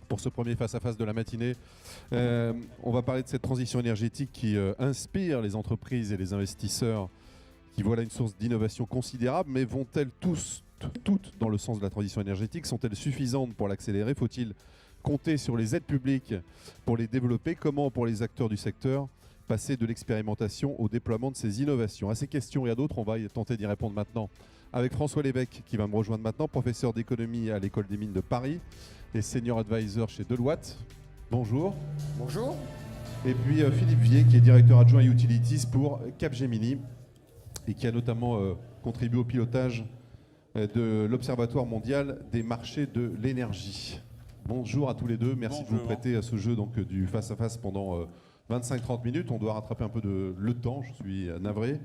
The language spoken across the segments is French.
pour ce premier face-à-face de la matinée. On va parler de cette transition énergétique qui inspire les entreprises et les investisseurs qui voient là une source d'innovation considérable, mais vont-elles toutes dans le sens de la transition énergétique? Sont-elles suffisantes pour l'accélérer? Faut-il compter sur les aides publiques pour les développer? Comment, pour les acteurs du secteur, passer de l'expérimentation au déploiement de ces innovations? À ces questions et à d'autres, on va tenter d'y répondre maintenant avec François Lévesque qui va me rejoindre maintenant, professeur d'économie à l'École des Mines de Paris et senior advisor chez Deloitte. Bonjour. Bonjour. Et puis Philippe Vier qui est directeur adjoint Utilities pour Capgemini et qui a notamment contribué au pilotage de l'Observatoire mondial des marchés de l'énergie. Bonjour à tous les deux, merci de vous prêter à ce jeu donc, du face-à-face pendant 25-30 minutes. On doit rattraper un peu le temps, je suis navré.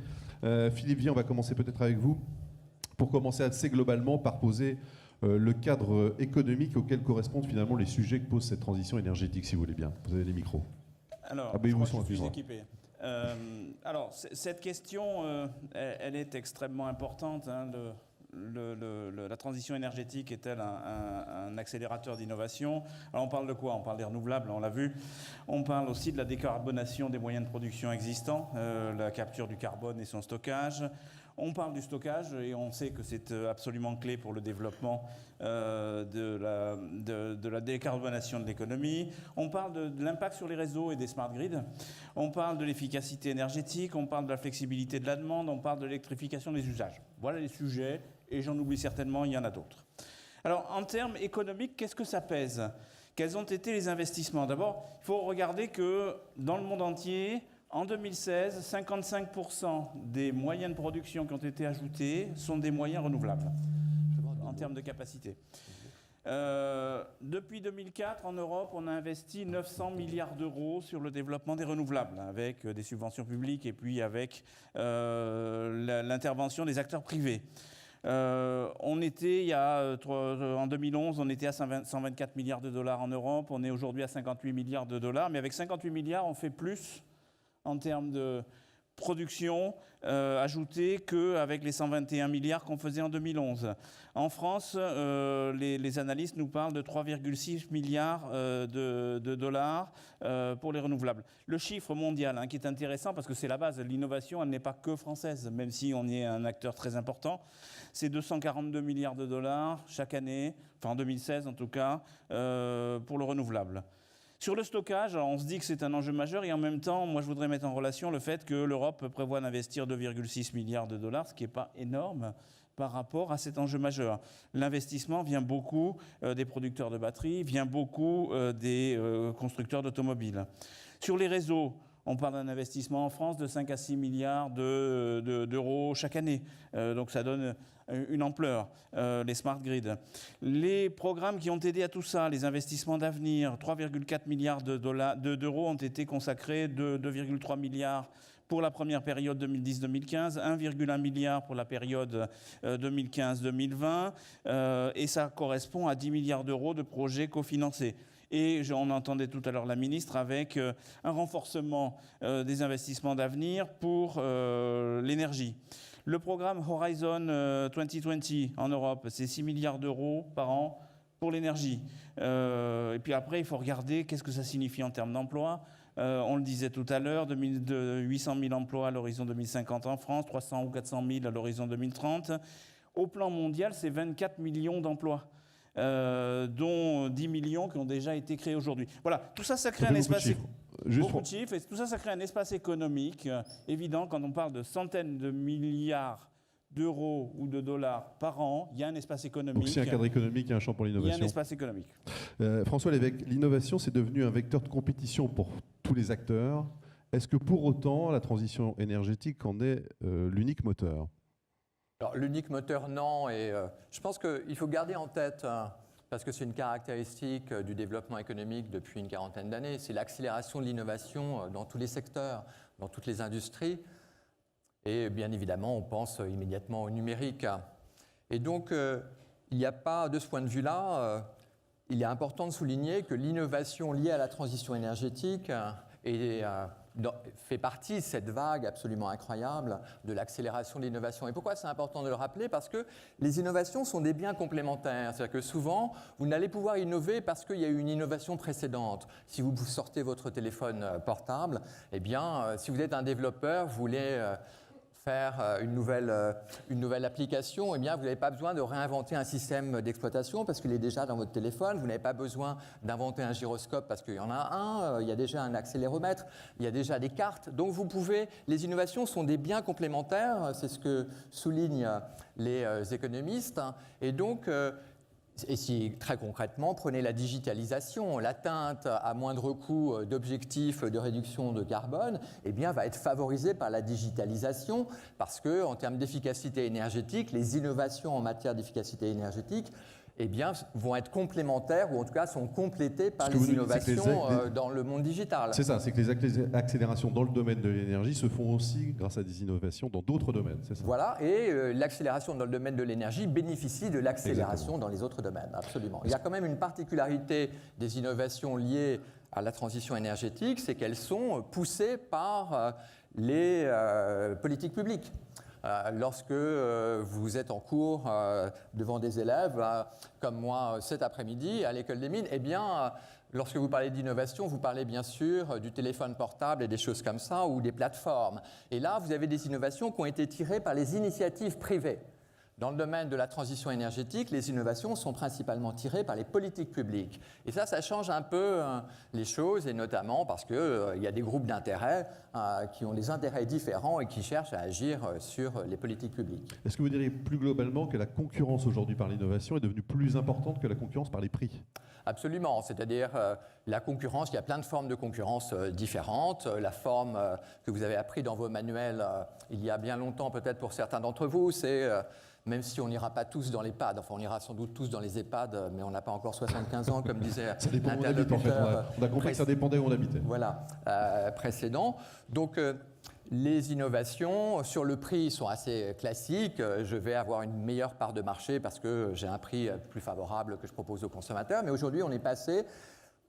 Philippe Vier, on va commencer peut-être avec vous. Pour commencer assez globalement par poser le cadre économique auquel correspondent finalement les sujets que pose cette transition énergétique, si vous voulez bien. Vous avez les micros. Alors, je suis équipé. Alors, cette question, elle est extrêmement importante. Hein, la transition énergétique est-elle un accélérateur d'innovation? Alors on parle de quoi? On parle des renouvelables, on l'a vu. On parle aussi de la décarbonation des moyens de production existants, la capture du carbone et son stockage. On parle du stockage et on sait que c'est absolument clé pour le développement de la décarbonation de l'économie. On parle de l'impact sur les réseaux et des smart grids. On parle de l'efficacité énergétique, on parle de la flexibilité de la demande, on parle de l'électrification des usages. Voilà les sujets et j'en oublie certainement, il y en a d'autres. Alors en termes économiques, qu'est-ce que ça pèse? Quels ont été les investissements? D'abord, il faut regarder que dans le monde entier, en 2016, 55% des moyens de production qui ont été ajoutés sont des moyens renouvelables en termes de capacité. Depuis 2004, en Europe, on a investi 900 milliards d'euros sur le développement des renouvelables, avec des subventions publiques et puis avec l'intervention des acteurs privés. En 2011, on était à 124 milliards de dollars en Europe, on est aujourd'hui à 58 milliards de dollars, mais avec 58 milliards, on fait plus en termes de production ajoutée qu'avec les 121 milliards qu'on faisait en 2011. En France, les analystes nous parlent de 3,6 milliards de dollars pour les renouvelables. Le chiffre mondial, qui est intéressant parce que c'est la base, l'innovation, elle n'est pas que française, même si on est un acteur très important. C'est 242 milliards de dollars chaque année, enfin en 2016 en tout cas, pour le renouvelable. Sur le stockage, on se dit que c'est un enjeu majeur et en même temps, moi je voudrais mettre en relation le fait que l'Europe prévoit d'investir 2,6 milliards de dollars, ce qui n'est pas énorme par rapport à cet enjeu majeur. L'investissement vient beaucoup des producteurs de batteries, vient beaucoup des constructeurs d'automobiles. Sur les réseaux, on parle d'un investissement en France de 5 à 6 milliards d'euros chaque année. Donc ça donne une ampleur, les smart grids. Les programmes qui ont aidé à tout ça, les investissements d'avenir, 3,4 milliards d'euros ont été consacrés, 2,3 milliards pour la première période 2010-2015, 1,1 milliard pour la période 2015-2020, et ça correspond à 10 milliards d'euros de projets cofinancés. Et on entendait tout à l'heure la ministre avec un renforcement des investissements d'avenir pour l'énergie. Le programme Horizon 2020 en Europe, c'est 6 milliards d'euros par an pour l'énergie. Et puis après, il faut regarder qu'est-ce que ça signifie en termes d'emploi. On le disait tout à l'heure, 800 000 emplois à l'horizon 2050 en France, 300 ou 400 000 à l'horizon 2030. Au plan mondial, c'est 24 millions d'emplois. Dont 10 millions qui ont déjà été créés aujourd'hui. Voilà, tout ça, ça crée un espace... Beaucoup de chiffres, et tout ça, ça crée un espace économique évident. Quand on parle de centaines de milliards d'euros ou de dollars par an, il y a un espace économique. Donc c'est un cadre économique et un champ pour l'innovation. Il y a un espace économique. François Lévesque, l'innovation, c'est devenu un vecteur de compétition pour tous les acteurs. Est-ce que pour autant, la transition énergétique en est l'unique moteur ? Alors, l'unique moteur, non. Et je pense qu'il faut garder en tête, parce que c'est une caractéristique du développement économique depuis une quarantaine d'années, c'est l'accélération de l'innovation dans tous les secteurs, dans toutes les industries. Et bien évidemment, on pense immédiatement au numérique. Et donc, il n'y a pas, de ce point de vue-là, il est important de souligner que l'innovation liée à la transition énergétique est fait partie de cette vague absolument incroyable de l'accélération de l'innovation. Et pourquoi c'est important de le rappeler? Parce que les innovations sont des biens complémentaires. C'est-à-dire que souvent, vous n'allez pouvoir innover parce qu'il y a eu une innovation précédente. Si vous sortez votre téléphone portable, eh bien, si vous êtes un développeur, vous voulez faire une nouvelle application, eh bien, vous n'avez pas besoin de réinventer un système d'exploitation parce qu'il est déjà dans votre téléphone. Vous n'avez pas besoin d'inventer un gyroscope parce qu'il y en a un. Il y a déjà un accéléromètre. Il y a déjà des cartes. Donc, vous pouvez... Les innovations sont des biens complémentaires. C'est ce que soulignent les économistes. Et donc... Et si très concrètement, prenez la digitalisation, l'atteinte à moindre coût d'objectifs de réduction de carbone, eh bien, va être favorisée par la digitalisation parce que, en termes d'efficacité énergétique, les innovations en matière d'efficacité énergétique, eh bien, vont être complémentaires ou en tout cas sont complétées par les innovations dans le monde digital. C'est ça, c'est que les accélérations dans le domaine de l'énergie se font aussi grâce à des innovations dans d'autres domaines, c'est ça? Voilà, et l'accélération dans le domaine de l'énergie bénéficie de l'accélération dans les autres domaines, absolument. Il y a quand même une particularité des innovations liées à la transition énergétique, c'est qu'elles sont poussées par les politiques publiques. Lorsque vous êtes en cours devant des élèves, comme moi cet après-midi à l'école des mines, eh bien, lorsque vous parlez d'innovation, vous parlez bien sûr du téléphone portable et des choses comme ça, ou des plateformes. Et là, vous avez des innovations qui ont été tirées par les initiatives privées. Dans le domaine de la transition énergétique, les innovations sont principalement tirées par les politiques publiques. Et ça change un peu les choses, et notamment parce qu'il y a des groupes d'intérêts qui ont des intérêts différents et qui cherchent à agir sur les politiques publiques. Est-ce que vous diriez plus globalement que la concurrence aujourd'hui par l'innovation est devenue plus importante que la concurrence par les prix? Absolument, c'est-à-dire la concurrence, il y a plein de formes de concurrence différentes. La forme que vous avez appris dans vos manuels il y a bien longtemps, peut-être pour certains d'entre vous, c'est... Même si on n'ira pas tous dans l'EHPAD, enfin on ira sans doute tous dans les EHPAD, mais on n'a pas encore 75 ans, comme disait l'interlocuteur. On a compris que ça dépendait où on habitait. Voilà, précédent. Donc les innovations sur le prix sont assez classiques. Je vais avoir une meilleure part de marché parce que j'ai un prix plus favorable que je propose aux consommateurs. Mais aujourd'hui, on est passé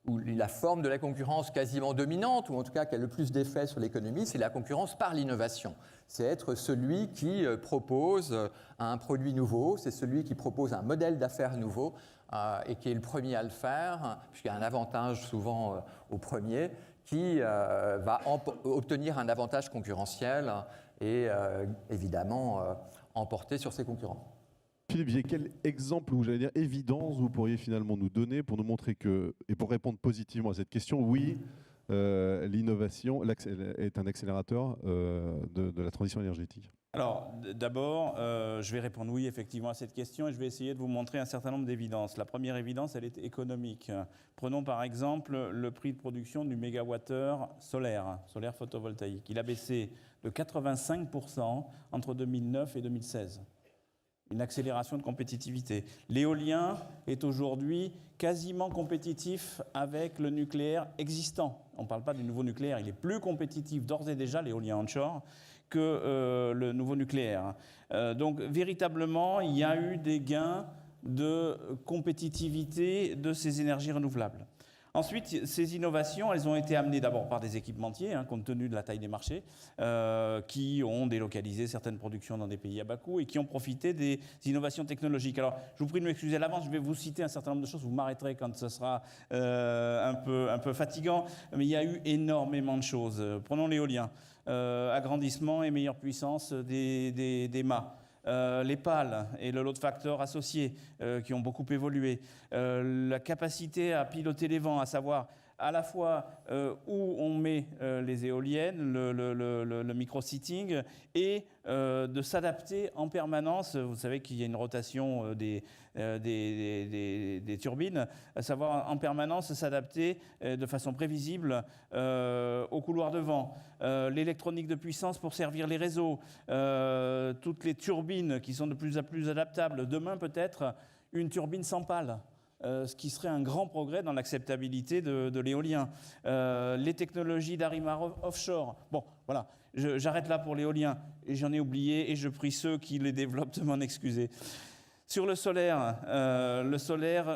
où la forme de la concurrence quasiment dominante, ou en tout cas qui a le plus d'effet sur l'économie, c'est la concurrence par l'innovation. C'est être celui qui propose un produit nouveau, c'est celui qui propose un modèle d'affaires nouveau et qui est le premier à le faire, puisqu'il y a un avantage souvent au premier, qui va obtenir un avantage concurrentiel et évidemment emporter sur ses concurrents. Philippe Vier, quel exemple ou j'allais dire évidence vous pourriez finalement nous donner pour nous montrer que, et pour répondre positivement à cette question, oui, l'innovation est un accélérateur de la transition énergétique? Alors, d'abord, je vais répondre oui, effectivement, à cette question et je vais essayer de vous montrer un certain nombre d'évidences. La première évidence, elle est économique. Prenons par exemple le prix de production du mégawattheure solaire photovoltaïque. Il a baissé de 85% entre 2009 et 2016. Une accélération de compétitivité. L'éolien est aujourd'hui quasiment compétitif avec le nucléaire existant. On ne parle pas du nouveau nucléaire, il est plus compétitif d'ores et déjà, l'éolien onshore, que le nouveau nucléaire. Donc véritablement, il y a eu des gains de compétitivité de ces énergies renouvelables. Ensuite, ces innovations, elles ont été amenées d'abord par des équipementiers, compte tenu de la taille des marchés, qui ont délocalisé certaines productions dans des pays à bas coût et qui ont profité des innovations technologiques. Alors, je vous prie de m'excuser à l'avance, je vais vous citer un certain nombre de choses, vous m'arrêterez quand ce sera un peu fatigant, mais il y a eu énormément de choses. Prenons l'éolien, agrandissement et meilleure puissance des mâts. Les pales et le load factor associé qui ont beaucoup évolué, la capacité à piloter les vents, à savoir à la fois où on met les éoliennes, le micro-seating, et de s'adapter en permanence. Vous savez qu'il y a une rotation des turbines, à savoir en permanence s'adapter de façon prévisible au couloir de vent. L'électronique de puissance pour servir les réseaux, toutes les turbines qui sont de plus en plus adaptables. Demain peut-être une turbine sans pale. Ce qui serait un grand progrès dans l'acceptabilité de l'éolien. Les technologies d'Arimar offshore. Bon, voilà, j'arrête là pour l'éolien. Et j'en ai oublié et je prie ceux qui les développent de m'en excuser. Sur le solaire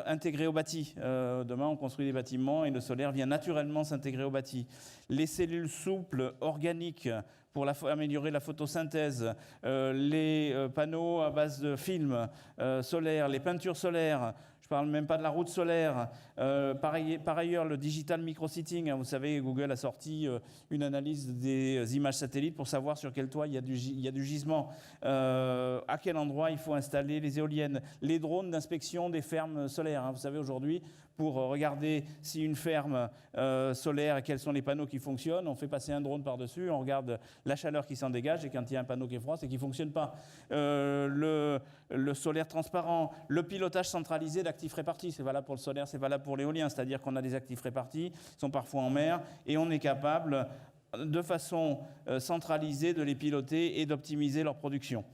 intégré au bâti. Demain, on construit des bâtiments et le solaire vient naturellement s'intégrer au bâti. Les cellules souples organiques pour améliorer la photosynthèse, les panneaux à base de films solaires, les peintures solaires. Je ne parle même pas de la route solaire. Par ailleurs, le digital micrositting, vous savez, Google a sorti une analyse des images satellites pour savoir sur quel toit il y a du gisement, à quel endroit il faut installer les éoliennes, les drones d'inspection des fermes solaires. Vous savez, aujourd'hui, pour regarder si une ferme solaire et quels sont les panneaux qui fonctionnent, on fait passer un drone par-dessus, on regarde la chaleur qui s'en dégage et quand il y a un panneau qui est froid, c'est qu'il ne fonctionne pas. Le solaire transparent, le pilotage centralisé d'actifs répartis, c'est valable pour le solaire, c'est valable pour l'éolien, c'est-à-dire qu'on a des actifs répartis, ils sont parfois en mer et on est capable de façon centralisée de les piloter et d'optimiser leur production.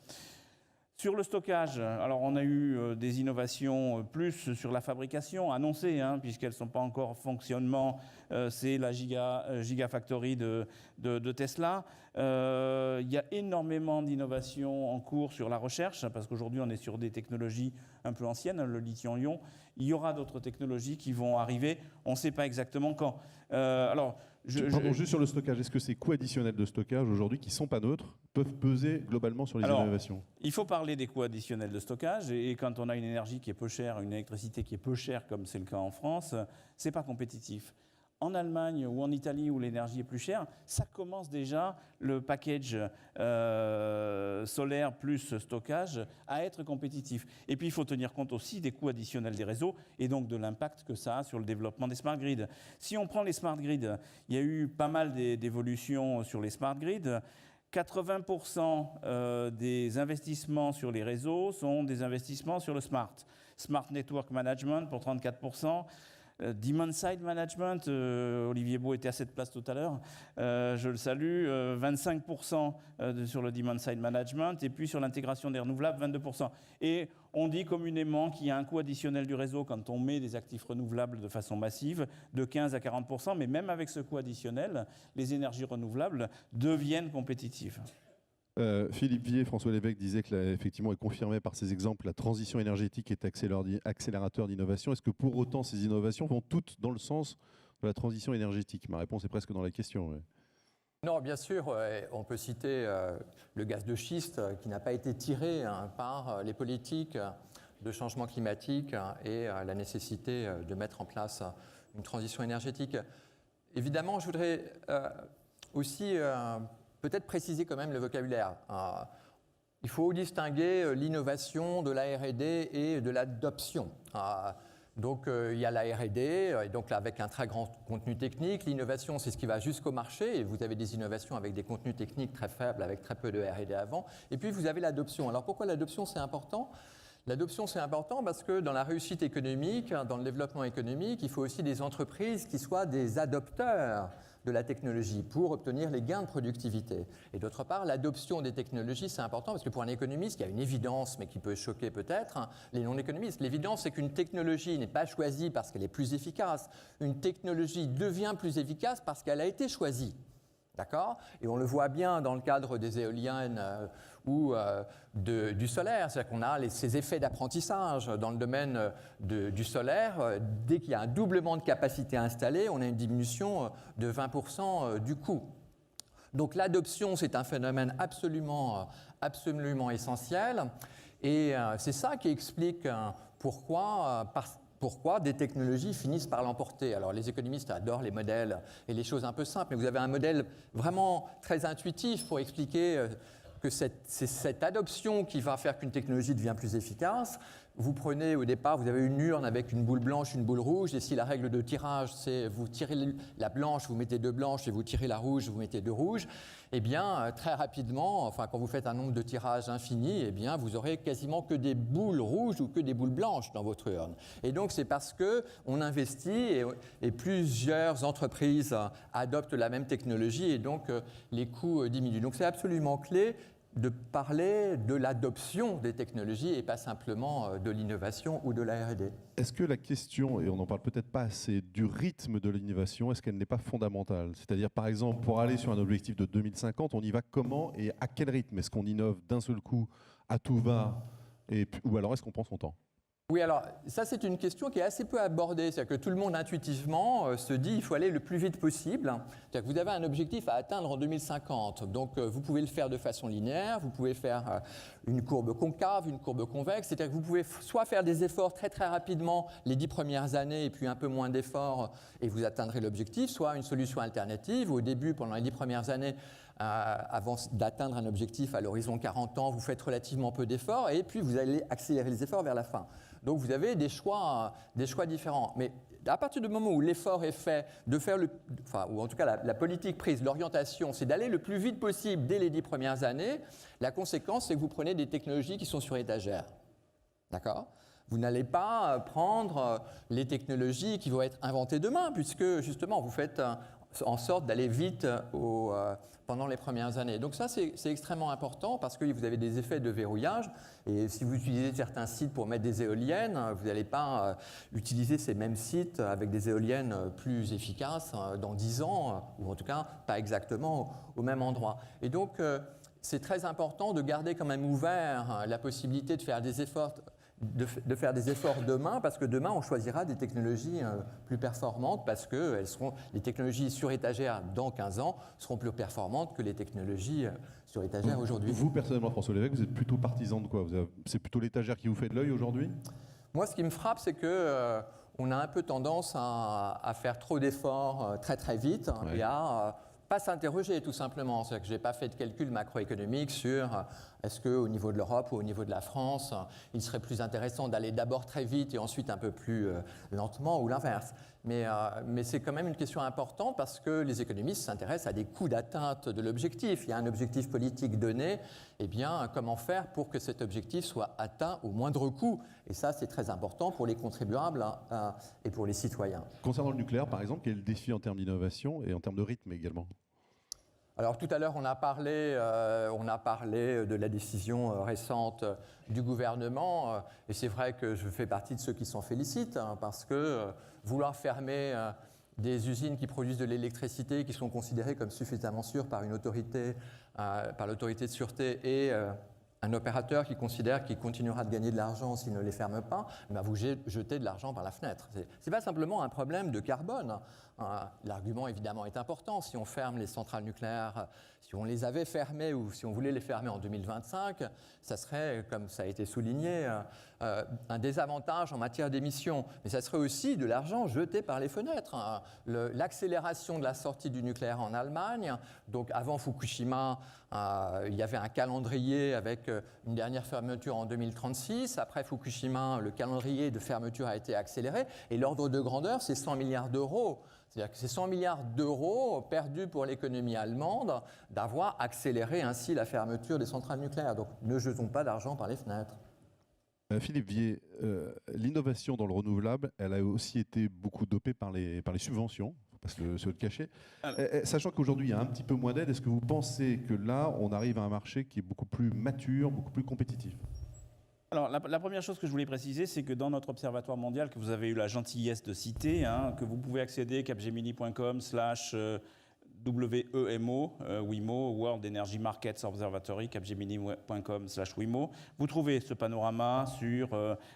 Sur le stockage, alors on a eu des innovations plus sur la fabrication annoncées, puisqu'elles ne sont pas encore en fonctionnement, c'est la Gigafactory de Tesla. Il y a énormément d'innovations en cours sur la recherche, parce qu'aujourd'hui on est sur des technologies un peu anciennes, le lithium-ion. Il y aura d'autres technologies qui vont arriver, on ne sait pas exactement quand. Juste sur le stockage, est-ce que ces coûts additionnels de stockage aujourd'hui qui ne sont pas neutres peuvent peser globalement sur les innovations? Il faut parler des coûts additionnels de stockage et quand on a une énergie qui est peu chère, une électricité qui est peu chère comme c'est le cas en France, ce n'est pas compétitif. En Allemagne ou en Italie où l'énergie est plus chère, ça commence déjà le package solaire plus stockage à être compétitif. Et puis il faut tenir compte aussi des coûts additionnels des réseaux et donc de l'impact que ça a sur le développement des smart grids. Si on prend les smart grids, il y a eu pas mal d'évolutions sur les smart grids. 80% des investissements sur les réseaux sont des investissements sur le smart. Smart Network Management pour 34%. Demand Side Management, Olivier Beau était à cette place tout à l'heure, je le salue, 25% sur le Demand Side Management et puis sur l'intégration des renouvelables, 22%. Et on dit communément qu'il y a un coût additionnel du réseau quand on met des actifs renouvelables de façon massive de 15 à 40%, mais même avec ce coût additionnel, les énergies renouvelables deviennent compétitives. Philippe Vier, François Lévesque disait que, effectivement, est confirmé par ces exemples, la transition énergétique est accélérateur d'innovation. Est-ce que pour autant ces innovations vont toutes dans le sens de la transition énergétique? Ma réponse est presque dans la question. Ouais. Non, bien sûr, on peut citer le gaz de schiste qui n'a pas été tiré par les politiques de changement climatique et la nécessité de mettre en place une transition énergétique. Évidemment, je voudrais aussi peut-être préciser quand même le vocabulaire. Il faut distinguer l'innovation de la R&D et de l'adoption. Donc il y a la R&D, et donc là avec un très grand contenu technique. L'innovation, c'est ce qui va jusqu'au marché, et vous avez des innovations avec des contenus techniques très faibles, avec très peu de R&D avant. Et puis vous avez l'adoption. Alors pourquoi l'adoption, c'est important ? L'adoption, c'est important parce que dans la réussite économique, dans le développement économique, il faut aussi des entreprises qui soient des adopteurs de la technologie pour obtenir les gains de productivité. Et d'autre part, l'adoption des technologies, c'est important parce que pour un économiste, il y a une évidence, mais qui peut choquer peut-être les non-économistes. L'évidence, c'est qu'une technologie n'est pas choisie parce qu'elle est plus efficace. Une technologie devient plus efficace parce qu'elle a été choisie. D'accord ? Et on le voit bien dans le cadre des éoliennes ou du solaire, c'est-à-dire qu'on a ces effets d'apprentissage dans le domaine du solaire. Dès qu'il y a un doublement de capacité installée, on a une diminution de 20% du coût. Donc l'adoption, c'est un phénomène absolument essentiel et c'est ça qui explique pourquoi des technologies finissent par l'emporter. Alors les économistes adorent les modèles et les choses un peu simples, mais vous avez un modèle vraiment très intuitif pour expliquer que c'est cette adoption qui va faire qu'une technologie devient plus efficace. Vous prenez au départ, vous avez une urne avec une boule blanche, une boule rouge, et si la règle de tirage, c'est vous tirez la blanche, vous mettez 2 blanches, et vous tirez la rouge, vous mettez 2 rouges, eh bien, très rapidement, enfin, quand vous faites un nombre de tirages infini, eh bien, vous aurez quasiment que des boules rouges ou que des boules blanches dans votre urne. Et donc, c'est parce qu'on investit et plusieurs entreprises adoptent la même technologie et donc les coûts diminuent. Donc, c'est absolument clé de parler de l'adoption des technologies et pas simplement de l'innovation ou de la R&D. Est-ce que la question, et on n'en parle peut-être pas assez, du rythme de l'innovation, est-ce qu'elle n'est pas fondamentale? C'est-à-dire, par exemple, pour aller sur un objectif de 2050, on y va comment et à quel rythme? Est-ce qu'on innove d'un seul coup à tout va Ou alors est-ce qu'on prend son temps? Oui, alors ça c'est une question qui est assez peu abordée, c'est-à-dire que tout le monde intuitivement se dit il faut aller le plus vite possible. C'est-à-dire que vous avez un objectif à atteindre en 2050, donc vous pouvez le faire de façon linéaire, vous pouvez faire une courbe concave, une courbe convexe, c'est-à-dire que vous pouvez soit faire des efforts très très rapidement les 10 premières années et puis un peu moins d'efforts et vous atteindrez l'objectif, soit une solution alternative, au début pendant les 10 premières années, avant d'atteindre un objectif à l'horizon 40 ans, vous faites relativement peu d'efforts et puis vous allez accélérer les efforts vers la fin. Donc vous avez des choix différents. Mais à partir du moment où l'effort est fait de faire ou en tout cas la politique prise, l'orientation, c'est d'aller le plus vite possible dès les 10 premières années, la conséquence c'est que vous prenez des technologies qui sont sur étagère. D'accord ? Vous n'allez pas prendre les technologies qui vont être inventées demain, puisque justement vous faites en sorte d'aller vite pendant les premières années. Donc ça, c'est extrêmement important parce que vous avez des effets de verrouillage. Et si vous utilisez certains sites pour mettre des éoliennes, vous n'allez pas utiliser ces mêmes sites avec des éoliennes plus efficaces dans 10 ans, ou en tout cas pas exactement au même endroit. Et donc, c'est très important de garder quand même ouvert la possibilité de faire des efforts demain, parce que demain, on choisira des technologies plus performantes, parce que les technologies sur étagère dans 15 ans seront plus performantes que les technologies sur étagère aujourd'hui. Vous, personnellement, François Lévesque, vous êtes plutôt partisan de quoi? C'est plutôt l'étagère qui vous fait de l'œil aujourd'hui? Moi, ce qui me frappe, c'est que on a un peu tendance à faire trop d'efforts très très vite et à pas s'interroger tout simplement. C'est-à-dire que je n'ai pas fait de calcul macroéconomique sur est-ce qu'au niveau de l'Europe ou au niveau de la France, il serait plus intéressant d'aller d'abord très vite et ensuite un peu plus lentement ou l'inverse. Mais c'est quand même une question importante parce que les économistes s'intéressent à des coûts d'atteinte de l'objectif. Il y a un objectif politique donné, eh bien, comment faire pour que cet objectif soit atteint au moindre coût? Et ça, c'est très important pour les contribuables et pour les citoyens. Concernant le nucléaire, par exemple, quel est le défi en termes d'innovation et en termes de rythme également? Alors tout à l'heure, on a parlé de la décision récente du gouvernement, et c'est vrai que je fais partie de ceux qui s'en félicitent, parce que vouloir fermer des usines qui produisent de l'électricité, qui sont considérées comme suffisamment sûres par l'autorité de sûreté et un opérateur qui considère qu'il continuera de gagner de l'argent s'il ne les ferme pas, vous jetez de l'argent par la fenêtre. Ce n'est pas simplement un problème de carbone. L'argument, évidemment, est important. Si on ferme les centrales nucléaires, si on les avait fermées ou si on voulait les fermer en 2025, ça serait, comme ça a été souligné, un désavantage en matière d'émissions. Mais ça serait aussi de l'argent jeté par les fenêtres. L'accélération de la sortie du nucléaire en Allemagne, donc avant Fukushima, il y avait un calendrier avec une dernière fermeture en 2036. Après Fukushima, le calendrier de fermeture a été accéléré. Et l'ordre de grandeur, c'est 100 milliards d'euros. C'est-à-dire que c'est 100 milliards d'euros perdus pour l'économie allemande d'avoir accéléré ainsi la fermeture des centrales nucléaires. Donc ne jetons pas d'argent par les fenêtres. Philippe Vier, l'innovation dans le renouvelable, elle a aussi été beaucoup dopée par les subventions, il ne faut pas se le cacher. Sachant qu'aujourd'hui, il y a un petit peu moins d'aide, est-ce que vous pensez que là, on arrive à un marché qui est beaucoup plus mature, beaucoup plus compétitif? Alors, la première chose que je voulais préciser, c'est que dans notre observatoire mondial, que vous avez eu la gentillesse de citer, que vous pouvez accéder capgemini.com/WEMO, WIMO, World Energy Markets Observatory, capgemini.com/WIMO. Vous trouvez ce panorama sur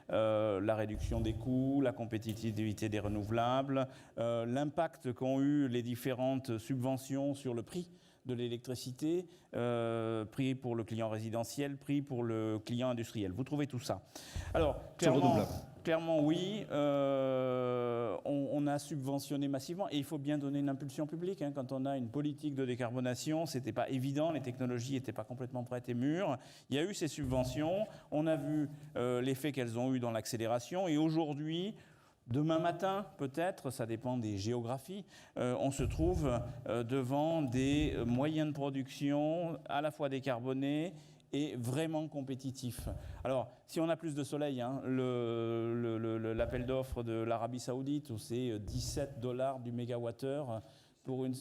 la réduction des coûts, la compétitivité des renouvelables, l'impact qu'ont eu les différentes subventions sur le prix de l'électricité, prix pour le client résidentiel, prix pour le client industriel. Vous trouvez tout ça. Alors, clairement oui, on a subventionné massivement et il faut bien donner une impulsion publique. Quand on a une politique de décarbonation, ce n'était pas évident, les technologies n'étaient pas complètement prêtes et mûres. Il y a eu ces subventions, on a vu l'effet qu'elles ont eu dans l'accélération et aujourd'hui, demain matin, peut-être, ça dépend des géographies, on se trouve devant des moyens de production à la fois décarbonés et vraiment compétitifs. Alors, si on a plus de soleil, l'appel d'offres de l'Arabie Saoudite, où c'est $17 du mégawattheure pour une...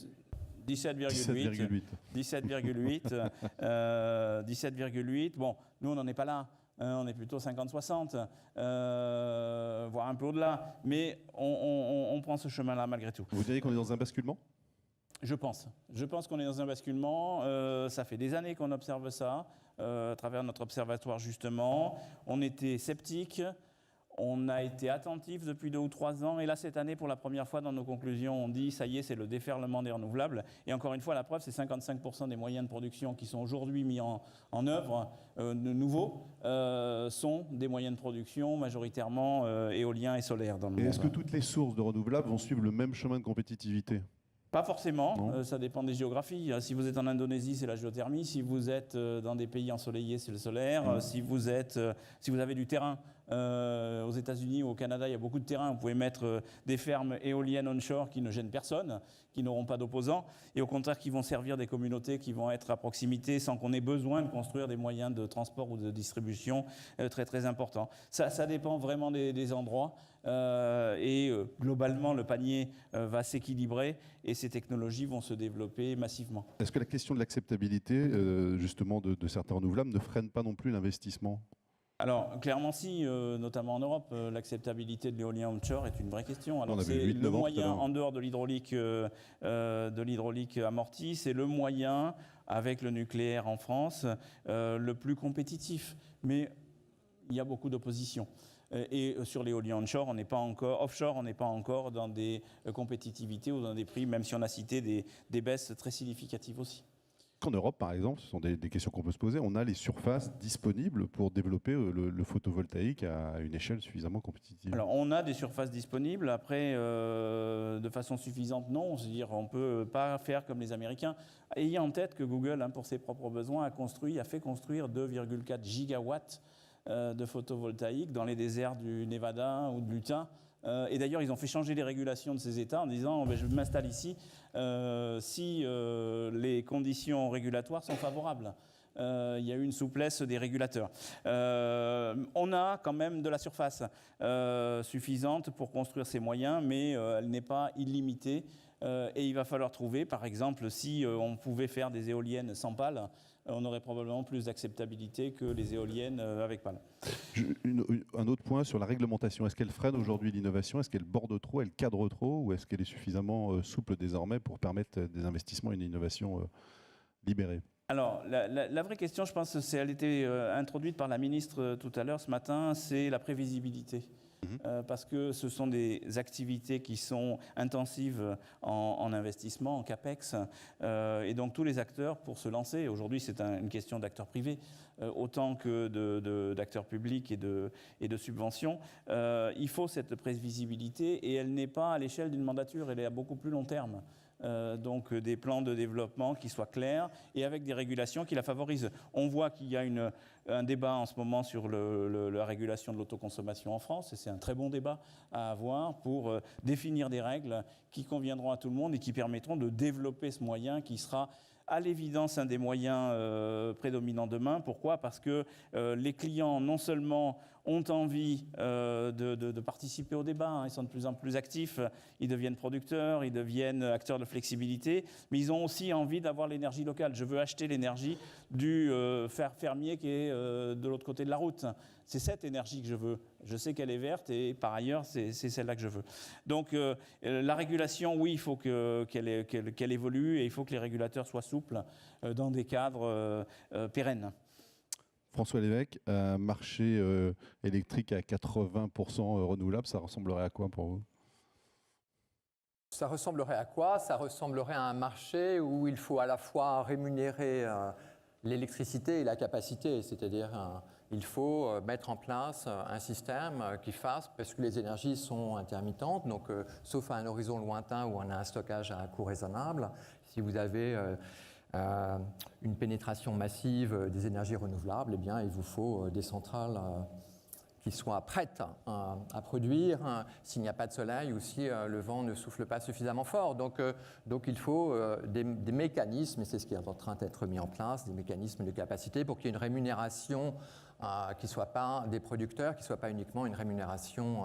17,8. 17,8. Bon, nous, on n'en est pas là. On est plutôt 50-60, voire un peu au-delà. Mais on prend ce chemin-là malgré tout. Vous diriez qu'on est dans un basculement ? Je pense qu'on est dans un basculement. Ça fait des années qu'on observe ça, à travers notre observatoire justement. On était sceptiques, on a été attentifs depuis 2 ou 3 ans. Et là, cette année, pour la première fois dans nos conclusions, on dit ça y est, c'est le déferlement des renouvelables. Et encore une fois, la preuve, c'est 55% des moyens de production qui sont aujourd'hui mis en œuvre, nouveaux, sont des moyens de production majoritairement éoliens et solaires dans le monde. Et est-ce que toutes les sources de renouvelables vont suivre le même chemin de compétitivité ? Pas forcément, ça dépend des géographies. Si vous êtes en Indonésie, c'est la géothermie. Si vous êtes dans des pays ensoleillés, c'est le solaire. Si vous avez du terrain, aux États-Unis ou au Canada, il y a beaucoup de terrain. Vous pouvez mettre des fermes éoliennes onshore qui ne gênent personne, qui n'auront pas d'opposants, et au contraire qui vont servir des communautés qui vont être à proximité sans qu'on ait besoin de construire des moyens de transport ou de distribution très très importants. Ça dépend vraiment des endroits. Globalement, le panier va s'équilibrer et ces technologies vont se développer massivement. Est-ce que la question de l'acceptabilité, justement, de certains renouvelables ne freine pas non plus l'investissement ? Alors, clairement si, notamment en Europe, l'acceptabilité de l'éolien onshore est une vraie question. Alors, on avait c'est 8, le moyen, en dehors de l'hydraulique amortie, c'est le moyen, avec le nucléaire en France, le plus compétitif. Mais il y a beaucoup d'opposition. Et sur l'éolien offshore, on n'est pas encore dans des compétitivités ou dans des prix, même si on a cité des baisses très significatives aussi. Qu'en Europe, par exemple, ce sont des questions qu'on peut se poser, on a les surfaces disponibles pour développer le photovoltaïque à une échelle suffisamment compétitive. Alors, on a des surfaces disponibles. Après, de façon suffisante, non. C'est-à-dire, on ne peut pas faire comme les Américains. Ayez en tête que Google, pour ses propres besoins, a fait construire 2,4 gigawatts de photovoltaïque dans les déserts du Nevada ou de l'Utah. Et d'ailleurs, ils ont fait changer les régulations de ces États en disant je m'installe ici si les conditions régulatoires sont favorables. Il y a eu une souplesse des régulateurs. On a quand même de la surface suffisante pour construire ces moyens, mais elle n'est pas illimitée. Et il va falloir trouver, par exemple, si on pouvait faire des éoliennes sans pales, on aurait probablement plus d'acceptabilité que les éoliennes avec pales. Un autre point sur la réglementation. Est-ce qu'elle freine aujourd'hui l'innovation ? Est-ce qu'elle borde trop ? Elle cadre trop ? Ou est-ce qu'elle est suffisamment souple désormais pour permettre des investissements et une innovation libérée ? Alors, la vraie question, je pense, elle a été introduite par la ministre tout à l'heure, ce matin, c'est la prévisibilité. Parce que ce sont des activités qui sont intensives en investissement, en CAPEX, et donc tous les acteurs, pour se lancer, aujourd'hui c'est une question d'acteurs privés, autant que d'acteurs publics et de subventions, il faut cette prévisibilité, et elle n'est pas à l'échelle d'une mandature, elle est à beaucoup plus long terme. Donc des plans de développement qui soient clairs et avec des régulations qui la favorisent. On voit qu'il y a un débat en ce moment sur la régulation de l'autoconsommation en France, et c'est un très bon débat à avoir pour définir des règles qui conviendront à tout le monde et qui permettront de développer ce moyen qui sera à l'évidence un des moyens prédominants demain. Pourquoi ? Parce que les clients non seulement ont envie de participer au débat, ils sont de plus en plus actifs, ils deviennent producteurs, ils deviennent acteurs de flexibilité, mais ils ont aussi envie d'avoir l'énergie locale. Je veux acheter l'énergie du fermier qui est de l'autre côté de la route. C'est cette énergie que je veux. Je sais qu'elle est verte et par ailleurs, c'est celle-là que je veux. Donc la régulation, oui, il faut qu'elle évolue et il faut que les régulateurs soient souples dans des cadres pérennes. François Lévesque, un marché électrique à 80% renouvelable, ça ressemblerait à quoi pour vous ? Ça ressemblerait à quoi ? Ça ressemblerait à un marché où il faut à la fois rémunérer l'électricité et la capacité, c'est-à-dire il faut mettre en place un système qui fasse, parce que les énergies sont intermittentes, donc sauf à un horizon lointain où on a un stockage à un coût raisonnable, si vous avez une pénétration massive des énergies renouvelables, eh bien, il vous faut des centrales qui soient prêtes à produire s'il n'y a pas de soleil ou si le vent ne souffle pas suffisamment fort. Donc il faut des mécanismes, et c'est ce qui est en train d'être mis en place, des mécanismes de capacité pour qu'il y ait une rémunération qui ne soit pas des producteurs, qui ne soit pas uniquement une rémunération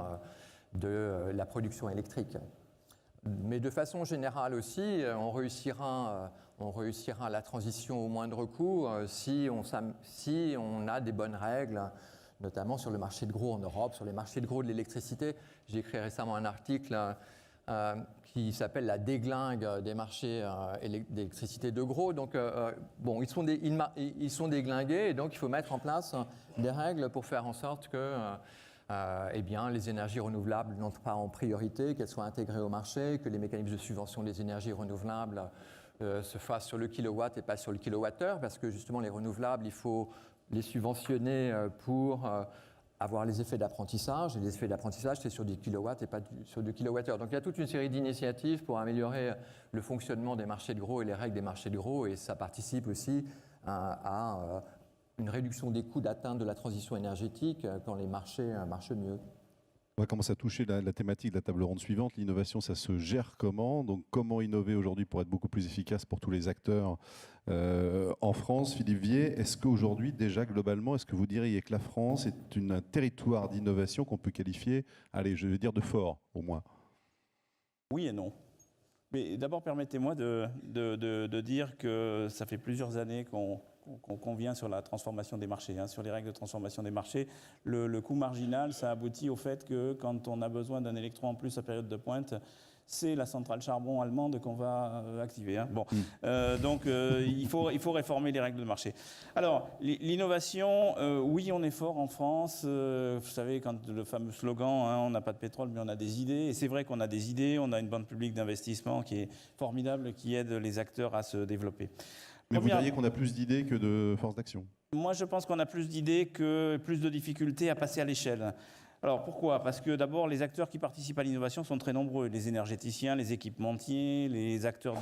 de la production électrique. Mais de façon générale aussi, on réussira la transition au moindre coût si on a des bonnes règles, notamment sur le marché de gros en Europe, sur les marchés de gros de l'électricité. J'ai écrit récemment un article qui s'appelle la déglingue des marchés d'électricité de gros. Donc, bon, ils sont déglingués et donc il faut mettre en place des règles pour faire en sorte que eh bien, les énergies renouvelables n'entrent pas en priorité, qu'elles soient intégrées au marché, que les mécanismes de subvention des énergies renouvelables se fassent sur le kilowatt et pas sur le kilowattheure, parce que justement les renouvelables, il faut les subventionner pour avoir les effets d'apprentissage, et les effets d'apprentissage, c'est sur des kilowatts et pas sur du kilowattheure. Donc il y a toute une série d'initiatives pour améliorer le fonctionnement des marchés de gros et les règles des marchés de gros, et ça participe aussi à une réduction des coûts d'atteinte de la transition énergétique quand les marchés marchent mieux. On va commencer à toucher la thématique de la table ronde suivante. L'innovation, ça se gère comment? Donc, comment innover aujourd'hui pour être beaucoup plus efficace pour tous les acteurs en France? Philippe Vier, est-ce qu'aujourd'hui, déjà globalement, est-ce que vous diriez que la France est un territoire d'innovation qu'on peut qualifier, allez, je vais dire de fort, au moins? Oui et non. Mais d'abord, permettez-moi de dire que ça fait plusieurs années qu'on convient sur la transformation des marchés, sur les règles de transformation des marchés. Le coût marginal, ça aboutit au fait que quand on a besoin d'un électron en plus à période de pointe, c'est la centrale charbon allemande qu'on va activer. Bon. Donc il faut réformer les règles de marché. Alors, l'innovation, oui, on est fort en France. Vous savez, quand le fameux slogan, on n'a pas de pétrole, mais on a des idées. Et c'est vrai qu'on a des idées. On a une banque publique d'investissement qui est formidable, qui aide les acteurs à se développer. Mais vous diriez qu'on a plus d'idées que de force d'action? Moi, je pense qu'on a plus d'idées que plus de difficultés à passer à l'échelle. Alors pourquoi? Parce que d'abord, les acteurs qui participent à l'innovation sont très nombreux. Les énergéticiens, les équipementiers, les acteurs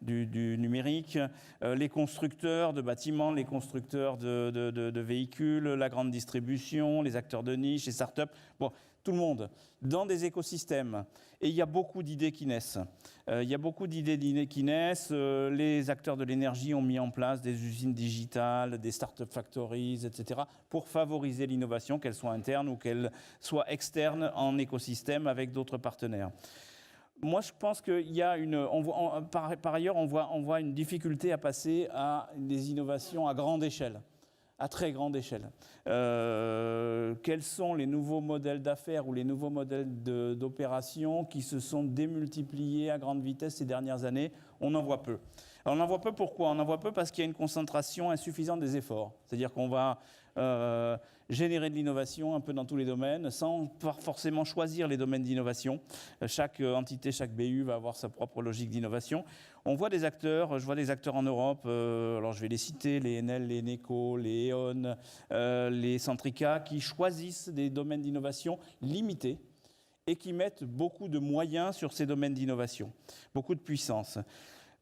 du numérique, les constructeurs de bâtiments, les constructeurs de véhicules, la grande distribution, les acteurs de niche, les startups. Bon, tout le monde, dans des écosystèmes. Et il y a beaucoup d'idées qui naissent. Les acteurs de l'énergie ont mis en place des usines digitales, des start-up factories, etc., pour favoriser l'innovation, qu'elle soit interne ou qu'elle soit externe en écosystème avec d'autres partenaires. Moi, je pense qu'il y a par ailleurs, on voit une difficulté à passer à des innovations à grande échelle. À très grande échelle. Quels sont les nouveaux modèles d'affaires ou les nouveaux modèles d'opération qui se sont démultipliés à grande vitesse ces dernières années? On en voit peu. Alors, on en voit peu pourquoi? On en voit peu parce qu'il y a une concentration insuffisante des efforts. C'est-à-dire qu'on va générer de l'innovation un peu dans tous les domaines, sans forcément choisir les domaines d'innovation. Chaque entité, chaque BU va avoir sa propre logique d'innovation. On voit des acteurs, je vois des acteurs en Europe, alors je vais les citer, les Enel, les Eneco, les E.ON, les Centrica, qui choisissent des domaines d'innovation limités et qui mettent beaucoup de moyens sur ces domaines d'innovation, beaucoup de puissance.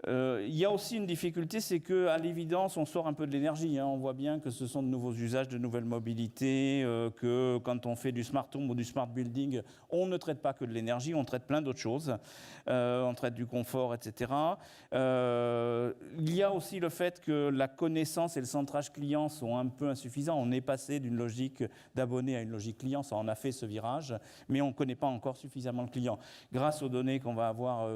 Il y a aussi une difficulté, c'est qu'à l'évidence, on sort un peu de l'énergie. On voit bien que ce sont de nouveaux usages, de nouvelles mobilités, que quand on fait du smart home ou du smart building, on ne traite pas que de l'énergie, on traite plein d'autres choses. On traite du confort, etc. Il y a aussi le fait que la connaissance et le centrage client sont un peu insuffisants. On est passé d'une logique d'abonné à une logique client, ça en a fait ce virage, mais on ne connaît pas encore suffisamment le client. Grâce aux données qu'on va avoir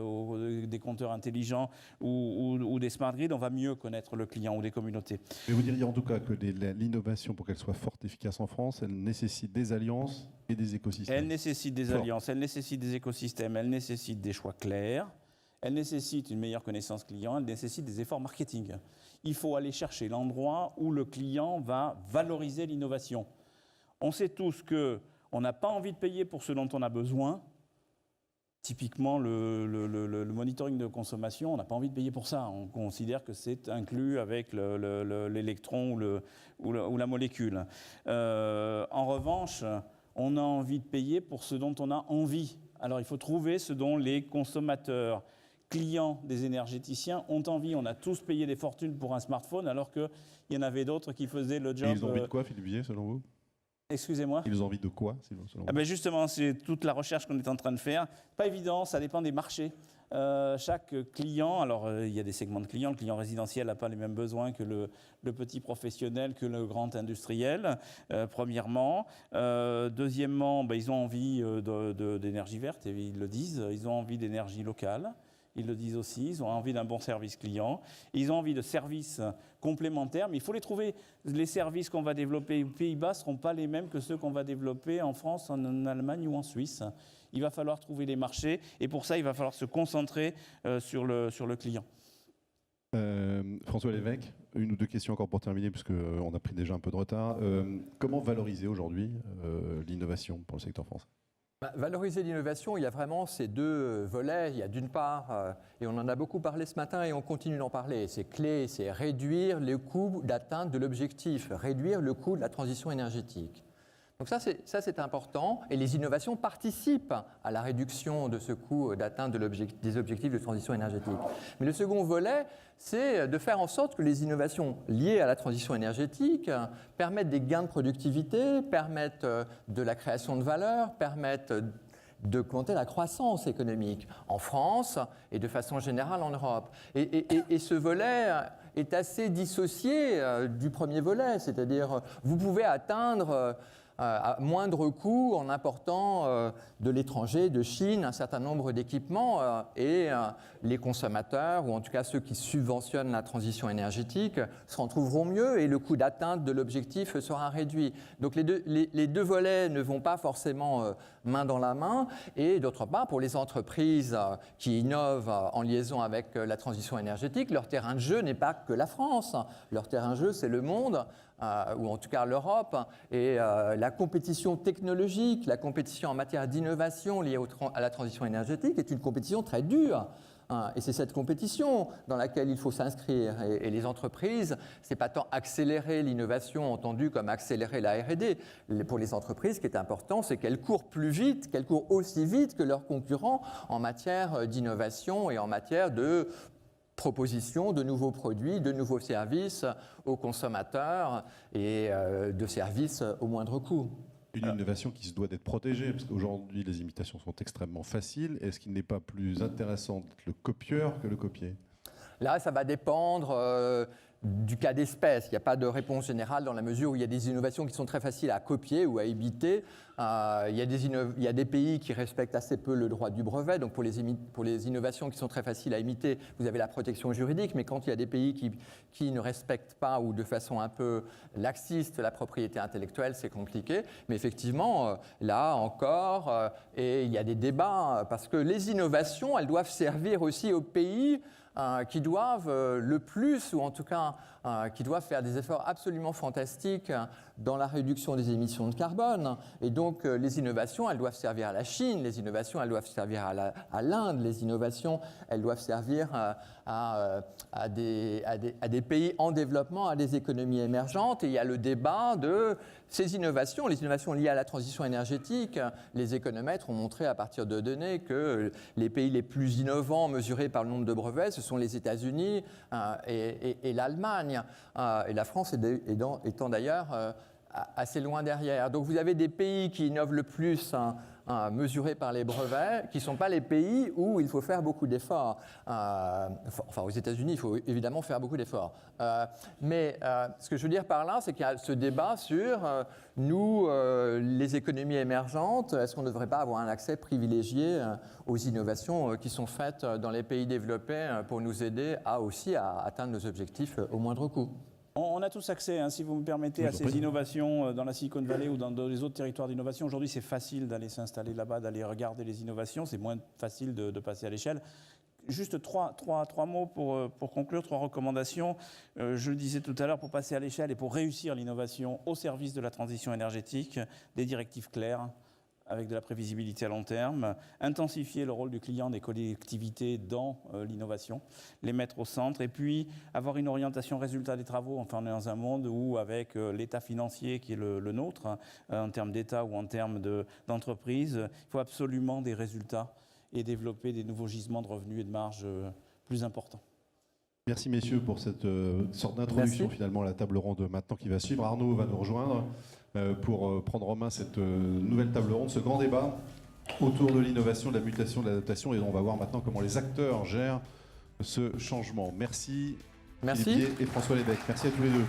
des compteurs intelligents, ou des smart grids, on va mieux connaître le client ou des communautés. Mais vous diriez en tout cas que l'innovation, pour qu'elle soit forte et efficace en France, elle nécessite des alliances et des écosystèmes. Elle nécessite des alliances, elle nécessite des écosystèmes, elle nécessite des choix clairs, elle nécessite une meilleure connaissance client, elle nécessite des efforts marketing. Il faut aller chercher l'endroit où le client va valoriser l'innovation. On sait tous qu'on n'a pas envie de payer pour ce dont on a besoin. Typiquement, le monitoring de consommation, on n'a pas envie de payer pour ça. On considère que c'est inclus avec l'électron ou la molécule. En revanche, on a envie de payer pour ce dont on a envie. Alors, il faut trouver ce dont les consommateurs, clients des énergéticiens ont envie. On a tous payé des fortunes pour un smartphone, alors qu'il y en avait d'autres qui faisaient le job. Et ils ont envie de quoi, Philippe Vier, selon vous? Excusez-moi. Ils ont envie de quoi, selon vous? Ben justement, c'est toute la recherche qu'on est en train de faire. Pas évident, ça dépend des marchés. Chaque client, alors il y a des segments de clients. Le client résidentiel n'a pas les mêmes besoins que le petit professionnel, que le grand industriel, premièrement. Deuxièmement, ils ont envie d'énergie verte, et ils le disent. Ils ont envie d'énergie locale. Ils le disent aussi, ils ont envie d'un bon service client, ils ont envie de services complémentaires, mais il faut les trouver. Les services qu'on va développer aux Pays-Bas ne seront pas les mêmes que ceux qu'on va développer en France, en Allemagne ou en Suisse. il va falloir trouver les marchés et pour ça, il va falloir se concentrer sur le client. François Lévesque, une ou deux questions encore pour terminer, parce qu'on a pris déjà un peu de retard. Comment valoriser aujourd'hui l'innovation pour le secteur français ? Valoriser l'innovation, il y a vraiment ces deux volets. Il y a d'une part, et on en a beaucoup parlé ce matin et on continue d'en parler, c'est clé, c'est réduire le coût d'atteinte de l'objectif, réduire le coût de la transition énergétique. Donc ça, c'est important et les innovations participent à la réduction de ce coût d'atteinte des objectifs de transition énergétique. Mais le second volet, c'est de faire en sorte que les innovations liées à la transition énergétique permettent des gains de productivité, permettent de la création de valeur, permettent d'augmenter la croissance économique en France et de façon générale en Europe. Et ce volet est assez dissocié du premier volet, c'est-à-dire vous pouvez atteindre à moindre coût en important de l'étranger, de Chine, un certain nombre d'équipements et les consommateurs, ou en tout cas ceux qui subventionnent la transition énergétique, s'en trouveront mieux et le coût d'atteinte de l'objectif sera réduit. Donc les deux volets ne vont pas forcément main dans la main et d'autre part, pour les entreprises qui innovent en liaison avec la transition énergétique, leur terrain de jeu n'est pas que la France, leur terrain de jeu c'est le monde. Ou en tout cas l'Europe, et la compétition technologique, la compétition en matière d'innovation liée à la transition énergétique est une compétition très dure. Et c'est cette compétition dans laquelle il faut s'inscrire. Et les entreprises, ce n'est pas tant accélérer l'innovation entendue comme accélérer la R&D. Pour les entreprises, ce qui est important, c'est qu'elles courent plus vite, qu'elles courent aussi vite que leurs concurrents en matière d'innovation et en matière de proposition de nouveaux produits, de nouveaux services aux consommateurs et de services au moindre coût. Une innovation qui se doit d'être protégée, parce qu'aujourd'hui les imitations sont extrêmement faciles. Est-ce qu'il n'est pas plus intéressant d'être le copieur que le copier ? Là, ça va dépendre du cas d'espèce. Il n'y a pas de réponse générale dans la mesure où il y a des innovations qui sont très faciles à copier ou à imiter. Il y a des pays qui respectent assez peu le droit du brevet. Donc pour les innovations qui sont très faciles à imiter, vous avez la protection juridique. Mais quand il y a des pays qui ne respectent pas ou de façon un peu laxiste la propriété intellectuelle, c'est compliqué. Mais effectivement, là encore, et il y a des débats parce que les innovations, elles doivent servir aussi aux pays qui doivent le plus, ou en tout cas qui doivent faire des efforts absolument fantastiques dans la réduction des émissions de carbone. Et donc les innovations, elles doivent servir à la Chine, les innovations, elles doivent servir à l'Inde, les innovations, elles doivent servir à des pays en développement, à des économies émergentes. Et il y a le débat de ces innovations, les innovations liées à la transition énergétique. Les économètres ont montré à partir de données que les pays les plus innovants mesurés par le nombre de brevets, ce sont les États-Unis et l'Allemagne. Et la France étant d'ailleurs assez loin derrière. Donc vous avez des pays qui innovent le plus mesurés par les brevets, qui ne sont pas les pays où il faut faire beaucoup d'efforts. Enfin, aux États-Unis, il faut évidemment faire beaucoup d'efforts. Mais ce que je veux dire par là, c'est qu'il y a ce débat sur nous, les économies émergentes, est-ce qu'on ne devrait pas avoir un accès privilégié aux innovations qui sont faites dans les pays développés pour nous aider aussi à atteindre nos objectifs au moindre coût. On a tous accès, si vous me permettez, à ces innovations dans la Silicon Valley ou dans les autres territoires d'innovation. Aujourd'hui, c'est facile d'aller s'installer là-bas, d'aller regarder les innovations. C'est moins facile de passer à l'échelle. Juste trois mots pour conclure, 3 recommandations. Je le disais tout à l'heure, pour passer à l'échelle et pour réussir l'innovation au service de la transition énergétique, des directives claires, avec de la prévisibilité à long terme, intensifier le rôle du client des collectivités dans l'innovation, les mettre au centre, et puis avoir une orientation résultat des travaux. Enfin, on est dans un monde où, avec l'état financier qui est le nôtre, en termes d'État ou en termes d'entreprise, il faut absolument des résultats et développer des nouveaux gisements de revenus et de marge plus importants. Merci messieurs pour cette sorte d'introduction finalement à la table ronde maintenant qui va suivre. Arnaud va nous rejoindre pour prendre en main cette nouvelle table ronde, ce grand débat autour de l'innovation, de la mutation, de l'adaptation, et on va voir maintenant comment les acteurs gèrent ce changement. Merci. Philippe Bier et François Lévesque. Merci à tous les deux.